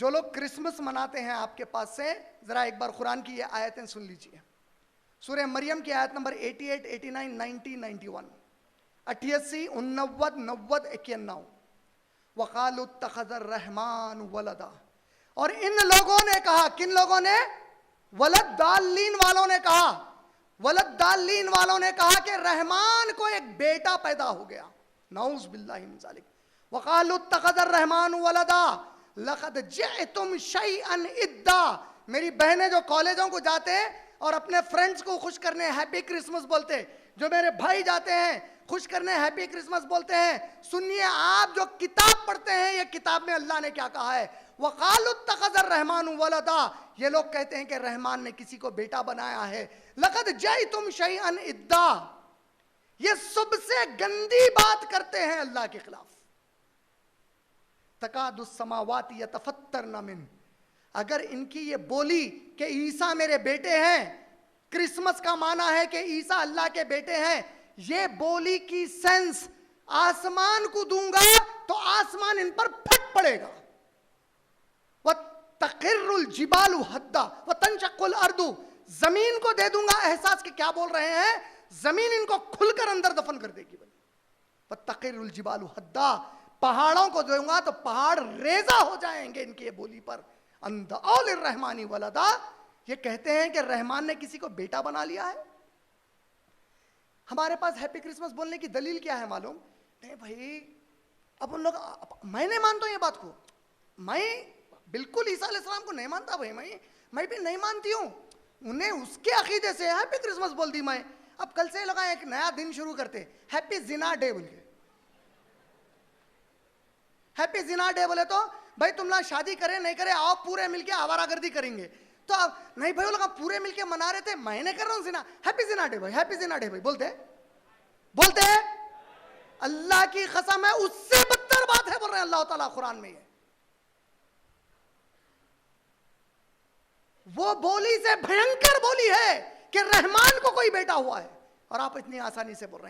जो लोग क्रिसमस मनाते हैं आपके पास से जरा एक बार कुरान की ये आयतें सुन लीजिए। सूरह मरियम की आयत नंबर 88, 89, 90, 91, 88, 89, 90, 91। वक़ालु इत्तख़ज़र रहमान वलदा। और इन लोगों ने कहा, किन लोगों ने? वलद दालीन वालों ने कहा, वलद दालीन वालों ने कहा कि रहमान को एक बेटा पैदा हो गया। नऊज़ बिल्लाहि मिन ज़ालिक। वक़ालु इत्तख़ज़र रहमान वलदा लक़द जिअतुम शैअन इद्दा। मेरी बहनें जो कॉलेजों को जाते हैं और अपने फ्रेंड्स को खुश करने हैप्पी क्रिसमस बोलते हैं, जो मेरे भाई जाते हैं खुश करने हैप्पी क्रिसमस बोलते हैं, सुनिए आप जो किताब पढ़ते हैं, ये किताब में अल्लाह ने क्या कहा है? वक़ालु इत्तख़ज़र रहमान वलदा। ये लोग कहते हैं कि रहमान ने किसी को बेटा बनाया है। लक़द जिअतुम शैअन इद्दा। ये सबसे गंदी बात करते हैं अल्लाह के खिलाफ। तकादुस समावाति यतफत्तरन मिन। अगर इनकी ये बोली कि ईसा मेरे बेटे हैं, क्रिसमस का माना है कि ईसा अल्लाह के बेटे हैं, ये बोली की सेंस आसमान को दूंगा तो आसमान इन पर फट पड़ेगा। वह तक़िर्रुल जिबालु हद्दा व तंशक़्क़ुल अर्दु। जमीन को दे दूंगा एहसास के क्या बोल रहे हैं, जमीन इनको खुलकर अंदर दफन कर देगी। वह तक़िर्रुल जिबालु हद्दा। पहाड़ों को दूंगा तो पहाड़ रेजा हो जाएंगे इनकी ये बोली पर। अंदऔ लिर्रहमानी वलदा। ये कहते हैं कि रहमान ने किसी को बेटा बना लिया है। हमारे पास हैप्पी क्रिसमस बोलने की दलील क्या है मालूम? नहीं भाई, अब उन लोग, मैं नहीं मानता हूं ये बात को, मैं बिल्कुल ईसा अलैहिस्सलाम को नहीं मानता भाई, मैं भी नहीं मानती हूं। उन्हें उसके अकीदे से हैप्पी क्रिसमस बोल दी मैं। अब कल से लोग एक नया दिन शुरू करते, हैप्पी जिना डे बोल के। हैप्पी जिना डे बोले तो भाई तुम लोग शादी करे नहीं करे, आओ पूरे मिलके आवारागर्दी करेंगे। तो अब नहीं भाई, वो लोग पूरे मिलके मना रहे थे, मैं नहीं कर रहा हूं जिना। हैप्पी जिना डे भाई, हैप्पी जिना डे भाई बोलते बोलते हैं। अल्लाह की कसम है, उससे बदतर बात है बोल रहे हैं अल्लाह ताला कुरान में। ये वो बोली से भयंकर बोली है कि रहमान को कोई बेटा हुआ है, और आप इतनी आसानी से बोल रहे हैं।